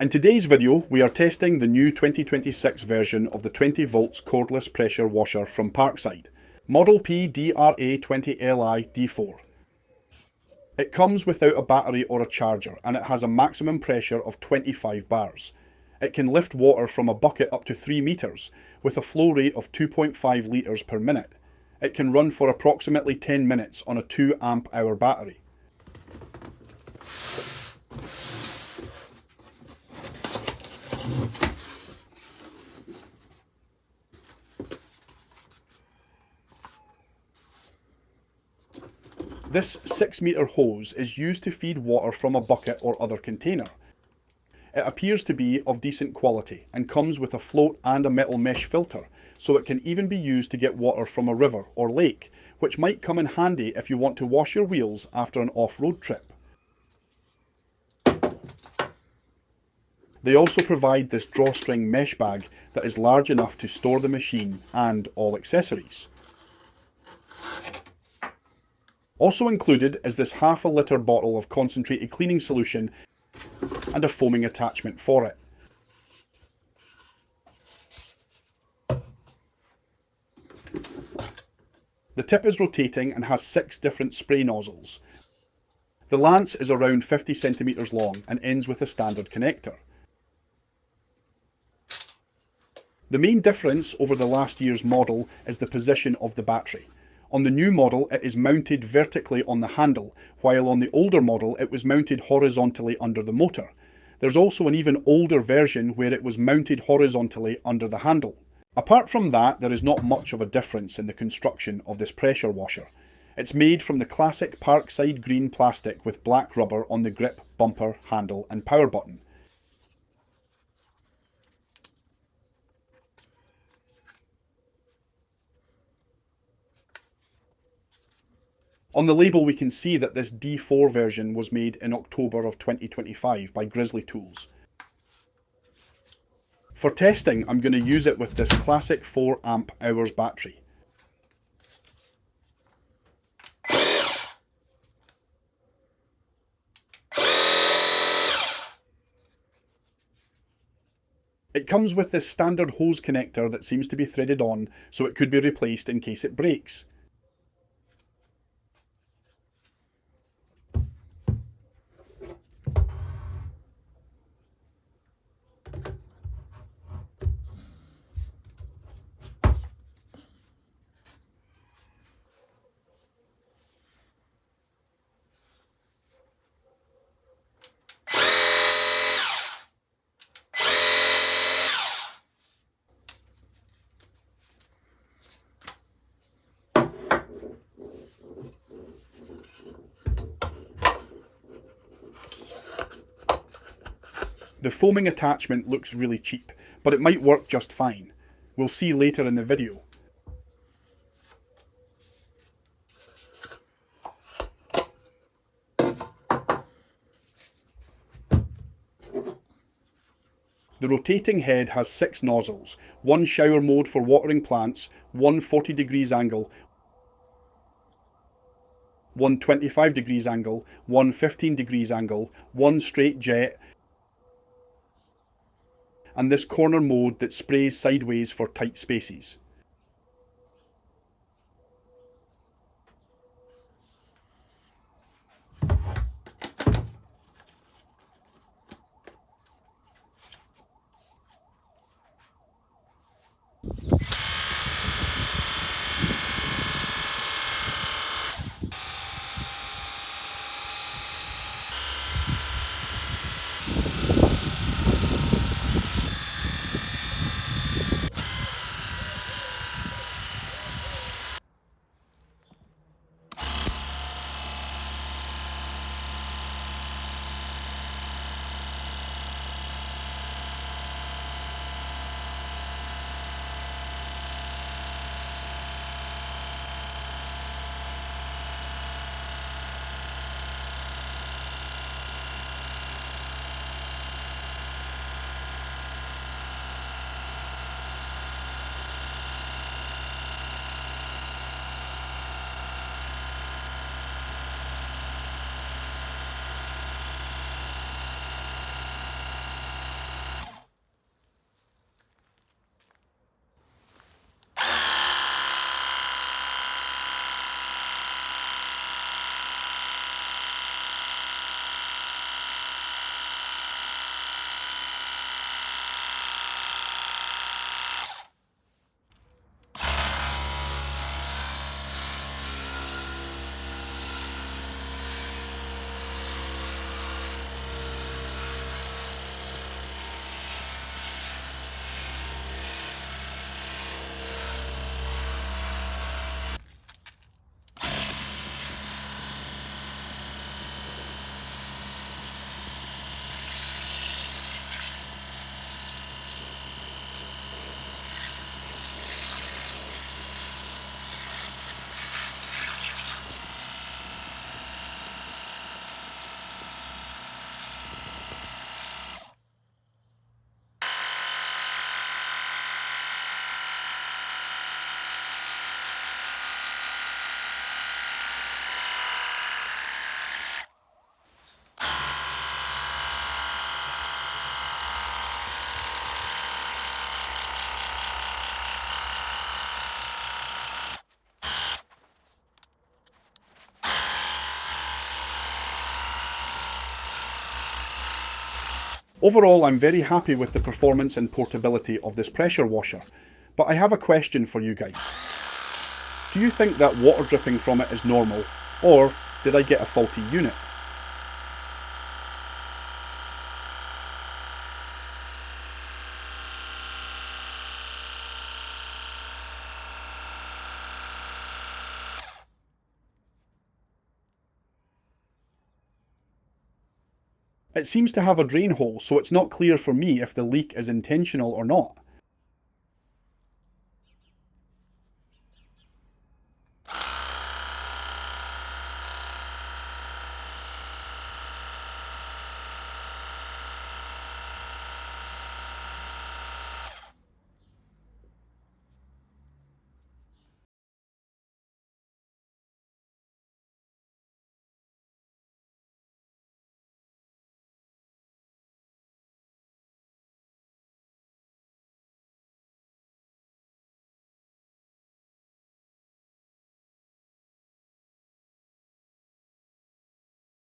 In today's video, we are testing the new 2026 version of the 20 volts cordless pressure washer from Parkside, model PDRA 20Li D4. It comes without a battery or a charger, and it has a maximum pressure of 25 bars. It can lift water from a bucket up to 3 meters, with a flow rate of 2.5 litres per minute. It can run for approximately 10 minutes on a 2 amp hour battery. This 6-metre hose is used to feed water from a bucket or other container. It appears to be of decent quality and comes with a float and a metal mesh filter, so it can even be used to get water from a river or lake, which might come in handy if you want to wash your wheels after an off-road trip. They also provide this drawstring mesh bag that is large enough to store the machine and all accessories. Also included is this half a litre bottle of concentrated cleaning solution and a foaming attachment for it. The tip is rotating and has 6 different spray nozzles. The lance is around 50 centimetres long and ends with a standard connector. The main difference over the last year's model is the position of the battery. On the new model, it is mounted vertically on the handle, while on the older model it was mounted horizontally under the motor. There's also an even older version where it was mounted horizontally under the handle. Apart from that, there is not much of a difference in the construction of this pressure washer. It's made from the classic Parkside green plastic with black rubber on the grip, bumper, handle and power button. On the label we can see that this D4 version was made in October of 2025 by Grizzly Tools. For testing, I'm going to use it with this classic 4 amp hours battery. It comes with this standard hose connector that seems to be threaded on, so it could be replaced in case it breaks. The foaming attachment looks really cheap, but it might work just fine. We'll see later in the video. The rotating head has 6 nozzles, one shower mode for watering plants, one 40 degrees angle, one 25 degrees angle, one 15 degrees angle, one straight jet, and this corner mode that sprays sideways for tight spaces. Overall, I'm very happy with the performance and portability of this pressure washer, but I have a question for you guys. Do you think that water dripping from it is normal, or did I get a faulty unit? It seems to have a drain hole, so it's not clear for me if the leak is intentional or not.